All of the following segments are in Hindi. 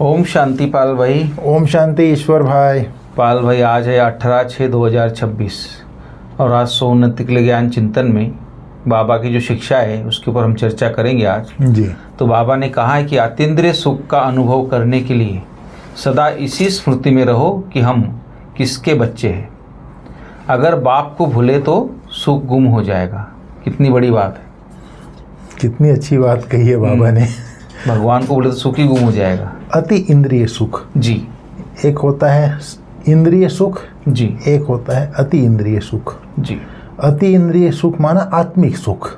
ओम शांति पाल भाई। ओम शांति ईश्वर भाई। पाल भाई, आज है 18/6/2026 और आज सोउन्नति के लिए ज्ञान चिंतन में बाबा की जो शिक्षा है उसके ऊपर हम चर्चा करेंगे आज जी। तो बाबा ने कहा है कि अतीन्द्रिय सुख का अनुभव करने के लिए सदा इसी स्मृति में रहो कि हम किसके बच्चे हैं। अगर बाप को भूले तो सुख गुम हो जाएगा। कितनी बड़ी बात है, कितनी अच्छी बात कही है बाबा ने। भगवान को भूले तो सुख ही गुम हो जाएगा। अति इंद्रिय सुख जी। एक होता है इंद्रिय सुख जी। एक होता है अति इंद्रिय सुख जी। अति इंद्रिय सुख माना आत्मिक सुख।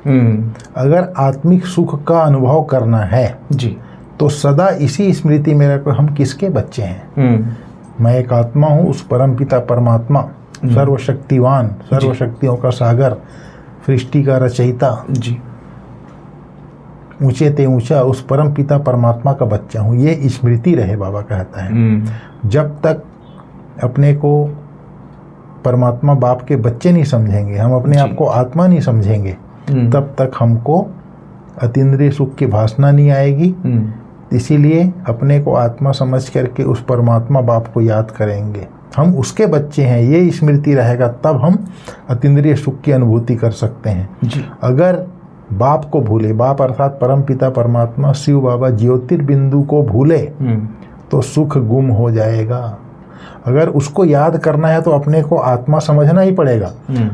अगर आत्मिक सुख का अनुभव करना है जी तो सदा इसी स्मृति में रखो हम किसके बच्चे हैं। मैं एक आत्मा हूँ, उस परम पिता परमात्मा सर्वशक्तिवान, सर्वशक्तियों का सागर, सृष्टि का रचयिता, जी, ऊंचे ते ऊंचा उस परम पिता परमात्मा का बच्चा हूँ, ये स्मृति रहे। बाबा कहता है जब तक अपने को परमात्मा बाप के बच्चे नहीं समझेंगे, हम अपने आप को आत्मा नहीं समझेंगे, तब तक हमको अतीन्द्रिय सुख की भासना नहीं आएगी। इसीलिए अपने को आत्मा समझ करके उस परमात्मा बाप को याद करेंगे, हम उसके बच्चे हैं, ये स्मृति रहेगा, तब हम अतीन्द्रिय सुख की अनुभूति कर सकते हैं जी। अगर बाप को भूले, बाप अर्थात परम पिता परमात्मा शिव बाबा ज्योतिर्बिंदु को भूले तो सुख गुम हो जाएगा। अगर उसको याद करना है तो अपने को आत्मा समझना ही पड़ेगा।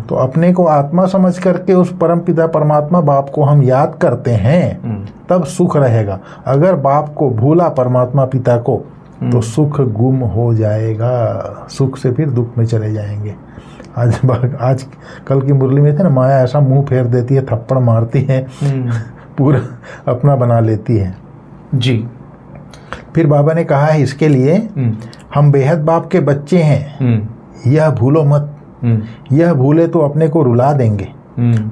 तो अपने को आत्मा समझ करके उस परम पिता परमात्मा बाप को हम याद करते हैं तब सुख रहेगा। अगर बाप को भूला परमात्मा पिता को तो सुख गुम हो जाएगा, सुख से फिर दुख में चले जाएंगे। आज कल की मुरली में थे ना, माया ऐसा मुंह फेर देती है, थप्पड़ मारती है, पूरा अपना बना लेती है जी। फिर बाबा ने कहा है इसके लिए हम बेहद बाप के बच्चे हैं, यह भूलो मत। यह भूले तो अपने को रुला देंगे,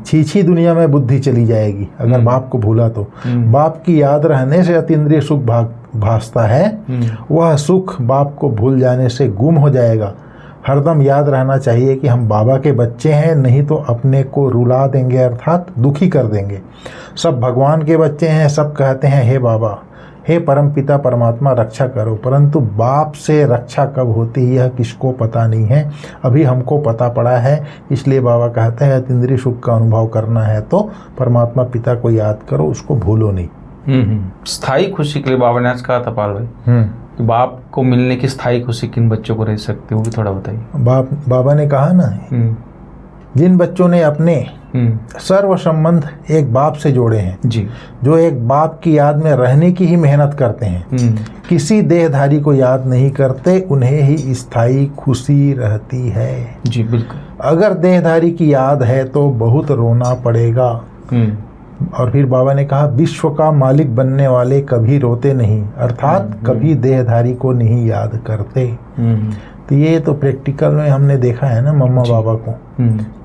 छीछी दुनिया में बुद्धि चली जाएगी अगर बाप को भूला तो। बाप की याद रहने से अतीन्द्रिय सुख भासता है, वह सुख बाप को भूल जाने से गुम हो जाएगा। हरदम याद रहना चाहिए कि हम बाबा के बच्चे हैं, नहीं तो अपने को रुला देंगे अर्थात दुखी कर देंगे। सब भगवान के बच्चे हैं, सब कहते हैं हे बाबा, हे परम पिता परमात्मा रक्षा करो, परंतु बाप से रक्षा कब होती है यह किसको पता नहीं है। अभी हमको पता पड़ा है, इसलिए बाबा कहते हैं अतीन्द्रिय सुख का अनुभव करना है तो परमात्मा पिता को याद करो, उसको भूलो नहीं। स्थायी खुशी के लिए बाबा ने आज कहा था पाल भाई कि बाप को मिलने की स्थायी खुशी किन बच्चों को रह सकती है, वो भी थोड़ा बताइए। बाबा ने कहा ना, जिन बच्चों ने अपने सर्व संबंध एक बाप से जोड़े हैं जी, जो एक बाप की याद में रहने की ही मेहनत करते हैं, किसी देहधारी को याद नहीं करते, उन्हें ही स्थायी खुशी रहती है। जी बिल्कुल। अगर देहधारी की याद है तो बहुत रोना पड़ेगा। और फिर बाबा ने कहा विश्व का मालिक बनने वाले कभी रोते नहीं, अर्थात कभी देहधारी को नहीं याद करते। तो ये तो प्रैक्टिकल में हमने देखा है ना, मम्मा बाबा को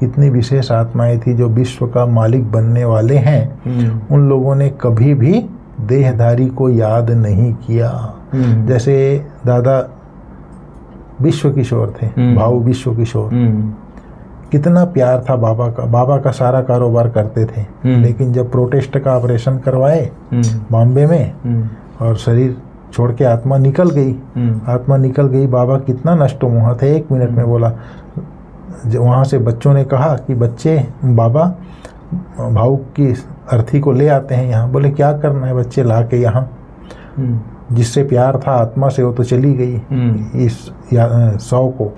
इतनी विशेष आत्माएं थी जो विश्व का मालिक बनने वाले हैं, उन लोगों ने कभी भी देहधारी को याद नहीं किया। जैसे दादा विश्व किशोर थे, भाऊ विश्व किशोर, कितना प्यार था बाबा का, बाबा का सारा कारोबार करते थे। लेकिन जब प्रोटेस्ट का ऑपरेशन करवाए बॉम्बे में और शरीर छोड़ के आत्मा निकल गई, बाबा कितना नष्ट हुआ थे। 1 मिनट में बोला, वहाँ से बच्चों ने कहा कि बच्चे बाबा भाऊ की अर्थी को ले आते हैं यहाँ। बोले क्या करना है बच्चे ला के यहाँ, जिससे प्यार था आत्मा से वो तो चली गई, इस 100 को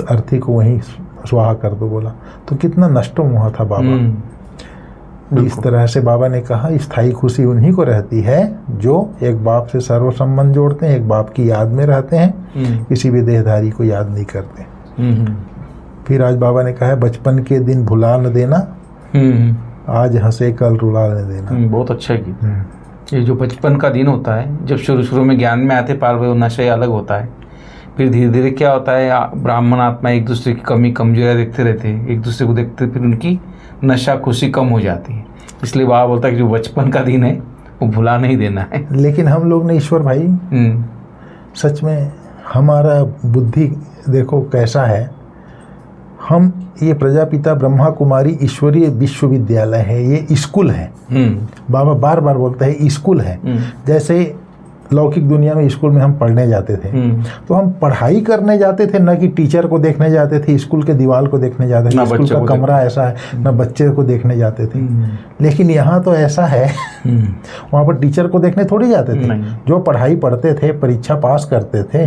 अर्थी को वहीं स्वाहा कर दो बोला। तो कितना नष्ट हुआ था बाबा। इस तरह से बाबा ने कहा स्थायी खुशी उन्हीं को रहती है जो एक बाप से सर्व संबंध जोड़ते हैं, एक बाप की याद में रहते हैं, किसी भी देहधारी को याद नहीं करते। फिर आज बाबा ने कहा है बचपन के दिन भुला न देना, आज हंसे कल रुला न देना। बहुत अच्छा गीत। ये जो बचपन का दिन होता है, जब शुरू में ज्ञान में आते पाल भाई, वो नशा ही अलग होता है। फिर धीरे धीरे क्या होता है, ब्राह्मण आत्मा एक दूसरे की कमी कमजोरियाँ देखते रहते हैं, एक दूसरे को देखते, फिर उनकी नशा खुशी कम हो जाती है। इसलिए बाबा बोलता है कि जो बचपन का दिन है वो भुला नहीं देना है। लेकिन हम लोग ने ईश्वर भाई सच में हमारा बुद्धि देखो कैसा है। हम ये प्रजापिता ब्रह्मा कुमारी ईश्वरीय विश्वविद्यालय है, ये स्कूल है। बाबा बार बार बोलते हैं स्कूल है। जैसे लौकिक दुनिया में स्कूल में हम पढ़ने जाते थे, तो हम पढ़ाई करने जाते थे, न कि टीचर को देखने जाते थे, स्कूल के दीवार को देखने जाते थे, स्कूल का कमरा ऐसा है, न बच्चे को देखने जाते थे। लेकिन यहाँ तो ऐसा है, वहाँ पर टीचर को देखने थोड़ी जाते थे। जो पढ़ाई पढ़ते थे, परीक्षा पास करते थे,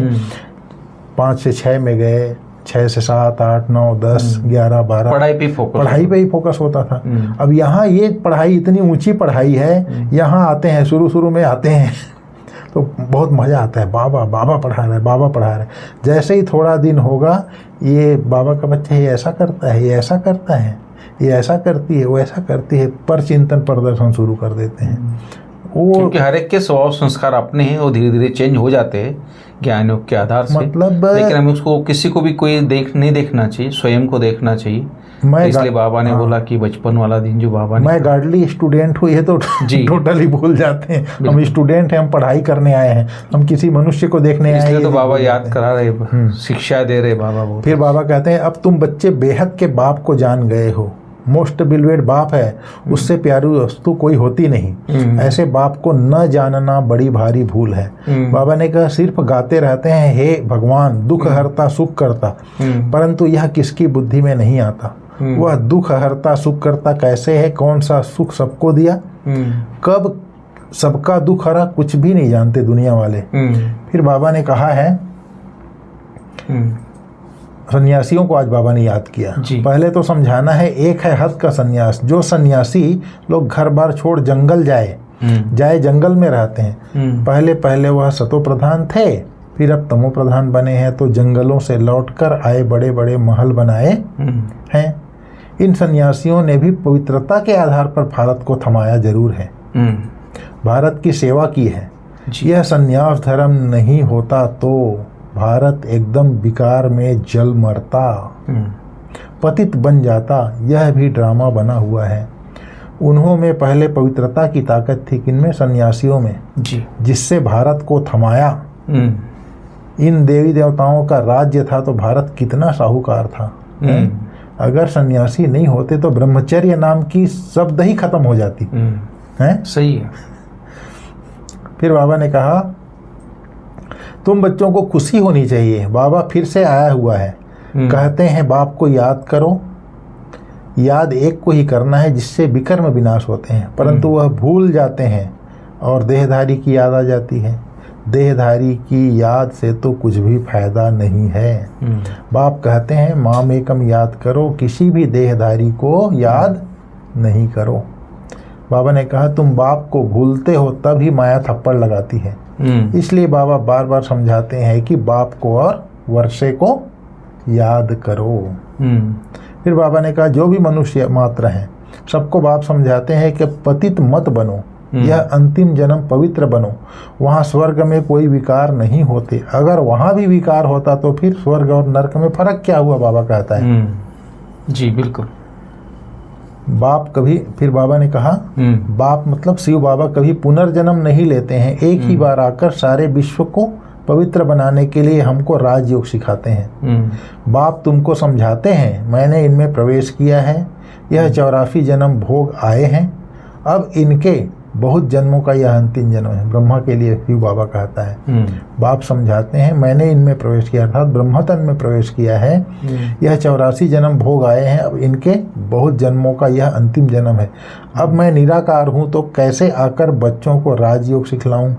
5 से 6 में गए, 6 से 7, 8, 9, 10, 11, 12 पढ़ाई पे ही फोकस होता था। अब यहाँ ये पढ़ाई इतनी ऊंची पढ़ाई है, यहाँ आते हैं, शुरू में आते हैं तो बहुत मज़ा आता है, बाबा पढ़ा रहे, बाबा पढ़ा रहे। जैसे ही थोड़ा दिन होगा, ये बाबा का बच्चा ये ऐसा करता है, ये ऐसा करता है, ये ऐसा करती है, वो ऐसा करती है, पर चिंतन प्रदर्शन शुरू कर देते हैं। वो क्योंकि हर एक के स्वभाव संस्कार अपने हैं, वो धीरे धीरे चेंज हो जाते हैं ज्ञान योग के आधार से। मतलब लेकिन हमें उसको किसी को भी कोई नहीं देखना चाहिए, स्वयं को देखना चाहिए। इसलिए बाबा ने बोला कि बचपन वाला दिन जो बाबा ने, मैं गार्डली स्टूडेंट हूँ, ये तो टोटली भूल जाते हैं। हम स्टूडेंट हैं, हम पढ़ाई करने आए हैं, हम किसी मनुष्य को देखने आए हैं। इसलिए तो बाबा याद करा रहे, शिक्षा दे रहे बाबा वो। फिर बाबा कहते हैं, अब तुम बच्चे बेहद के बाप को जान गए हो। मोस्ट बिलवेड बाप है, उससे प्यारी वस्तु कोई होती नहीं। ऐसे बाप को न जानना बड़ी भारी भूल है। बाबा ने कहा, सिर्फ गाते रहते हैं, हे भगवान दुख हरता सुख करता, परंतु यह किसकी बुद्धि में नहीं आता। वह दुख हरता सुख करता कैसे है, कौन सा सुख सबको दिया, कब सबका दुख हरा, कुछ भी नहीं जानते दुनिया वाले। फिर बाबा ने कहा है, सन्यासियों को आज बाबा ने याद किया। पहले तो समझाना है, एक है हद का सन्यास, जो सन्यासी लोग घर बार छोड़ जंगल जाए जंगल में रहते हैं। पहले वह सतो प्रधान थे, फिर अब तमो प्रधान बने हैं, तो जंगलों से लौटकर आए, बड़े बड़े महल बनाए हैं। इन सन्यासियों ने भी पवित्रता के आधार पर भारत को थमाया जरूर है, भारत की सेवा की है। यह सन्यास धर्म नहीं होता तो भारत एकदम विकार में जल मरता, पतित बन जाता। यह भी ड्रामा बना हुआ है। उन्हों में पहले पवित्रता की ताकत थी, किनमें, सन्यासियों में, जिससे भारत को थमाया। इन देवी देवताओं का राज्य था तो भारत कितना साहूकार था। अगर सन्यासी नहीं होते तो ब्रह्मचर्य नाम की शब्द ही खत्म हो जाती है। सही है। फिर बाबा ने कहा, तुम बच्चों को खुशी होनी चाहिए, बाबा फिर से आया हुआ है। कहते हैं बाप को याद करो, याद एक को ही करना है जिससे विकर्म विनाश होते हैं, परंतु वह भूल जाते हैं और देहधारी की याद आ जाती है। देहधारी की याद से तो कुछ भी फायदा नहीं है। बाप कहते हैं माम एकम याद करो, किसी भी देहधारी को याद नहीं करो। बाबा ने कहा, तुम बाप को भूलते हो तभी माया थप्पड़ लगाती है। इसलिए बाबा बार बार समझाते हैं कि बाप को और वर्षे को याद करो। फिर बाबा ने कहा, जो भी मनुष्य मात्र हैं सबको बाप समझाते हैं कि पतित मत बनो, यह अंतिम जन्म पवित्र बनो। वहाँ स्वर्ग में कोई विकार नहीं होते, अगर वहाँ भी विकार होता तो फिर स्वर्ग और नरक में फर्क क्या हुआ, बाबा कहता है। जी बिल्कुल। बाप कभी, फिर बाबा ने कहा, बाप मतलब शिव बाबा कभी पुनर्जन्म नहीं लेते हैं, एक ही बार आकर सारे विश्व को पवित्र बनाने के लिए हमको राजयोग सिखाते हैं। बाप तुमको समझाते हैं, मैंने इनमें प्रवेश किया है, यह 84 जन्म भोग आए हैं, अब इनके बहुत जन्मों का यह अंतिम जन्म है। ब्रह्मा के लिए शिव बाबा कहता है। बाप समझाते हैं, मैंने इनमें प्रवेश किया, अर्थात ब्रह्मतन में प्रवेश किया है, यह 84 जन्म भोग आए हैं, अब इनके बहुत जन्मों का यह अंतिम जन्म है। अब मैं निराकार हूँ तो कैसे आकर बच्चों को राजयोग सिखलाऊं।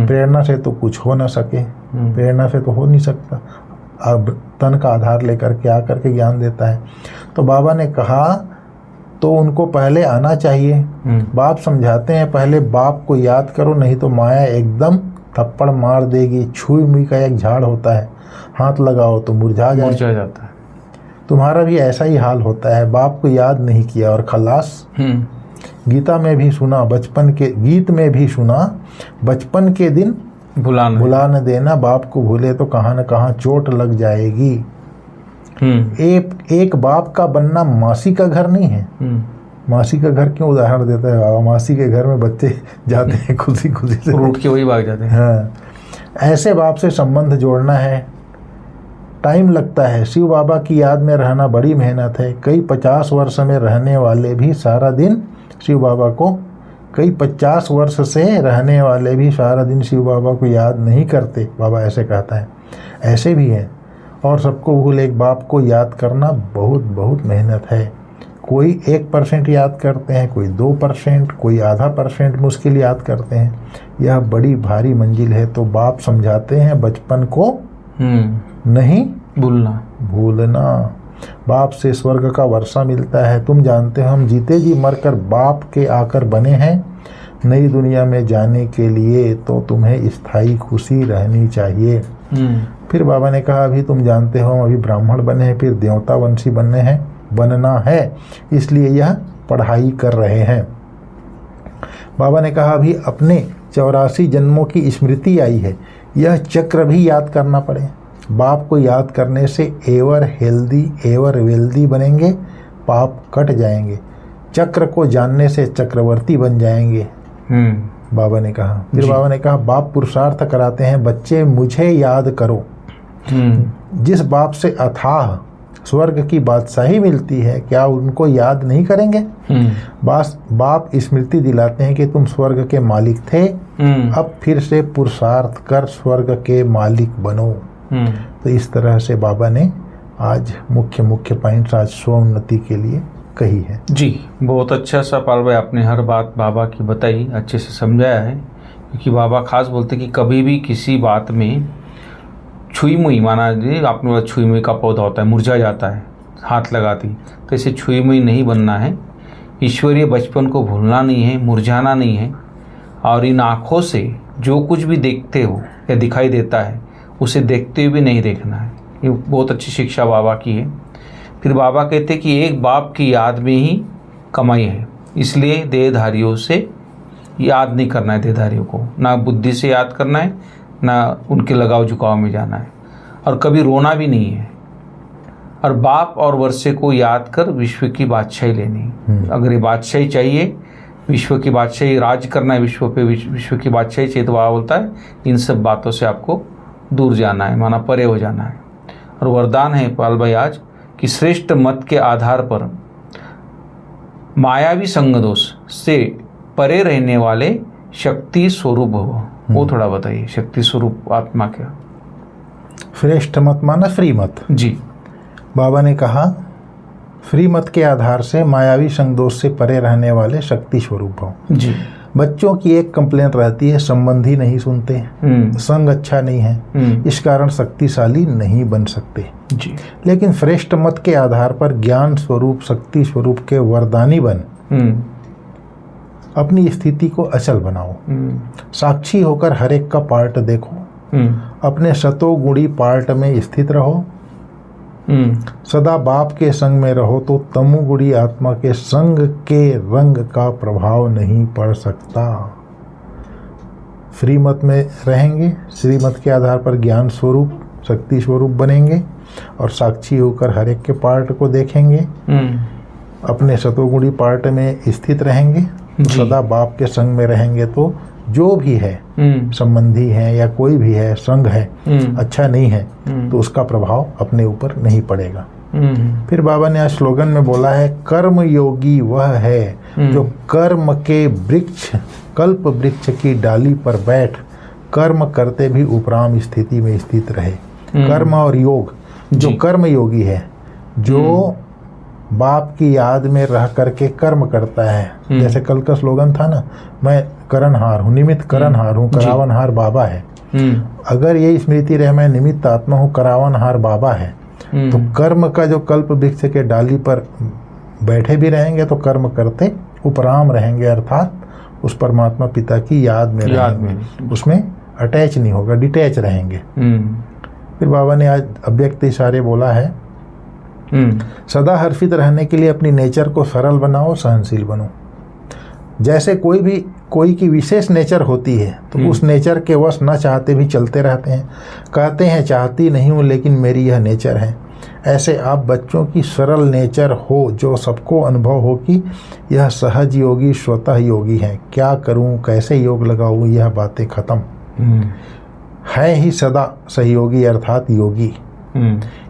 प्रेरणा से तो कुछ हो ना सके, प्रेरणा से तो हो नहीं सकता। अब तन का आधार लेकर के आकर के ज्ञान देता है। तो बाबा ने कहा, तो उनको पहले आना चाहिए। बाप समझाते हैं, पहले बाप को याद करो, नहीं तो माया एकदम थप्पड़ मार देगी। छुई मुई का एक झाड़ होता है, हाथ लगाओ तो मुरझा जाता है। तुम्हारा भी ऐसा ही हाल होता है, बाप को याद नहीं किया और खलास। गीता में भी सुना, बचपन के गीत में भी सुना, बचपन के दिन भुला न देना, बाप को भूले तो कहाँ न कहाँ चोट लग जाएगी। एक बाप का बनना मासी का घर नहीं है। मासी का घर क्यों उदाहरण देता है बाबा, मासी के घर में बच्चे जाते हैं खुशी खुशी से, उठ के वही भाग जाते हैं। हाँ, ऐसे बाप से संबंध जोड़ना है, टाइम लगता है। शिव बाबा की याद में रहना बड़ी मेहनत है। कई 50 वर्ष में रहने वाले भी सारा दिन शिव बाबा को कई 50 वर्ष से रहने वाले भी सारा दिन शिव बाबा को याद नहीं करते, बाबा ऐसे कहता है, ऐसे भी हैं। और सबको भूल एक बाप को याद करना बहुत बहुत मेहनत है। कोई 1% याद करते हैं, कोई 2%, कोई आधा % मुश्किल याद करते हैं। यह बड़ी भारी मंजिल है। तो बाप समझाते हैं बचपन को नहीं भूलना। बाप से स्वर्ग का वर्षा मिलता है। तुम जानते हो हम जीते जी मरकर बाप के आकर बने हैं। नई दुनिया में जाने के लिए तो तुम्हें स्थायी खुशी रहनी चाहिए। फिर बाबा ने कहा अभी तुम जानते हो हम अभी ब्राह्मण बने हैं, फिर देवता वंशी बनना है, इसलिए यह पढ़ाई कर रहे हैं। बाबा ने कहा अभी अपने 84 जन्मों की स्मृति आई है, यह चक्र भी याद करना पड़े। बाप को याद करने से एवर हेल्दी एवर वेल्दी बनेंगे, पाप कट जाएंगे। चक्र को जानने से चक्रवर्ती बन जाएंगे, बाबा ने कहा। फिर बाबा ने कहा बाप पुरुषार्थ कराते हैं, बच्चे मुझे याद करो। जिस बाप से अथाह स्वर्ग की बादशाही मिलती है, क्या उनको याद नहीं करेंगे? बाप स्मृति दिलाते हैं कि तुम स्वर्ग के मालिक थे, अब फिर से पुरुषार्थ कर स्वर्ग के मालिक बनो। तो इस तरह से बाबा ने आज मुख्य पॉइंट्स आज स्वोन्नति के लिए कही है। जी, बहुत अच्छा सा पाल भाई आपने हर बात बाबा की बताई, अच्छे से समझाया है। क्योंकि बाबा खास बोलते कि कभी भी किसी बात में छुई मुई, माना जी आपने बोला छुई मुई का पौधा होता है, मुरझा जाता है हाथ लगाती, तो इसे छुई मुई नहीं बनना है। ईश्वरीय बचपन को भूलना नहीं है, मुरझाना नहीं है। और इन आँखों से जो कुछ भी देखते हो या दिखाई देता है उसे देखते हुए भी नहीं देखना है। ये बहुत अच्छी शिक्षा बाबा की है। फिर बाबा कहते कि एक बाप की याद में ही कमाई है, इसलिए देहधारियों से याद नहीं करना है। देहधारियों को ना बुद्धि से याद करना है, ना उनके लगाव झुकाव में जाना है, और कभी रोना भी नहीं है। और बाप और वर्षे को याद कर विश्व की बादशाही लेनी। अगर ये बादशाही चाहिए, विश्व की बादशाही, राज करना है विश्व पे, विश्व की बादशाही चाहिए, तो बाबा बोलता है इन सब बातों से आपको दूर जाना है, माना परे हो जाना है। और वरदान है पाल भाई आज कि श्रेष्ठ मत के आधार पर मायावी संग दोष से परे रहने वाले शक्ति स्वरूप भव। वो थोड़ा बताइए, शक्ति स्वरूप आत्मा क्या? श्रेष्ठ मत माना फ्री मत। जी, बाबा ने कहा फ्री मत के आधार से मायावी संगदोष से परे रहने वाले शक्ति स्वरूप भव। जी। बच्चों की एक कंप्लेंट रहती है, संबंधी नहीं सुनते, संग अच्छा नहीं है, इस कारण शक्तिशाली नहीं बन सकते। जी। लेकिन श्रेष्ठ मत के आधार पर ज्ञान स्वरूप शक्ति स्वरूप के वरदानी बन अपनी स्थिति को अचल बनाओ। साक्षी होकर हर एक का पार्ट देखो, अपने सतोगुणी पार्ट में स्थित रहो। सदा बाप के संग में रहो तो तमोगुणी आत्मा के संग के रंग का प्रभाव नहीं पड़ सकता। श्रीमत में रहेंगे, श्रीमत के आधार पर ज्ञान स्वरूप शक्ति स्वरूप बनेंगे और साक्षी होकर हर एक के पार्ट को देखेंगे। अपने सतोगुणी पार्ट में स्थित रहेंगे, सदा बाप के संग में रहेंगे तो जो भी है संबंधी है या कोई भी है संग है अच्छा नहीं है तो उसका प्रभाव अपने ऊपर नहीं पड़ेगा। फिर बाबा ने आज स्लोगन में बोला है, कर्म योगी वह है जो कर्म के वृक्ष कल्प वृक्ष की डाली पर बैठ कर्म करते भी उपराम स्थिति में स्थित रहे। कर्म और योग, जो कर्म योगी है, जो बाप की याद में रह करके कर्म करता है। जैसे कल का स्लोगन था ना, मैं करणहार हूँ, निमित्त करणहार हूँ, करावनहार बाबा है। अगर ये स्मृति रहे मैं निमित्त आत्मा हूँ, करावनहार बाबा है, तो कर्म का जो कल्प वृक्ष के डाली पर बैठे भी रहेंगे तो कर्म करते उपराम रहेंगे, अर्थात उस परमात्मा पिता की याद में रहेंगे, उसमें अटैच नहीं होगा, डिटैच रहेंगे। फिर बाबा ने आज अव्यक्त इशारे बोला है, सदा हर्षित रहने के लिए अपनी नेचर को सरल बनाओ, सहनशील बनो। जैसे कोई की विशेष नेचर होती है तो उस नेचर के वश न चाहते भी चलते रहते हैं, कहते हैं चाहती नहीं हूँ लेकिन मेरी यह नेचर है। ऐसे आप बच्चों की सरल नेचर हो जो सबको अनुभव हो कि यह सहज योगी स्वतः योगी हैं। क्या करूँ, कैसे योग लगाऊँ, यह बातें खत्म है ही सदा सहयोगी अर्थात योगी।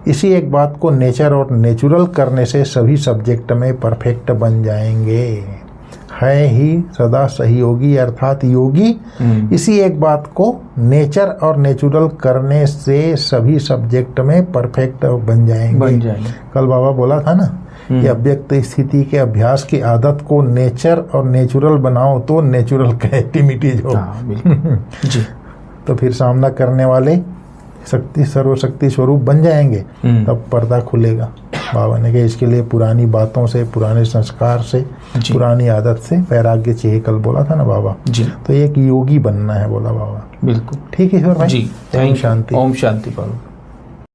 इसी एक बात को नेचर और नेचुरल करने से सभी सब्जेक्ट में परफेक्ट बन जाएंगे। है ही सदा सहयोगी, अर्थात योगी इसी एक बात को नेचर और नेचुरल करने से सभी सब्जेक्ट में परफेक्ट बन जाएंगे। कल बाबा बोला था ना कि अव्यक्त स्थिति के अभ्यास की आदत को नेचर और नेचुरल बनाओ तो नेचुरल एक्टिविटीज हो। जी। तो फिर सामना करने वाले शक्ति सर्वशक्ति स्वरूप बन जाएंगे, तब पर्दा खुलेगा। बाबा ने कहा इसके लिए पुरानी बातों से, पुराने संस्कार से, पुरानी आदत से वैराग्य चाहिए। कल बोला था ना बाबा जी। तो एक योगी बनना है बोला बाबा। बिल्कुल ठीक है ईश्वर भाई जी। ओम शांति। ओम शांति पालो।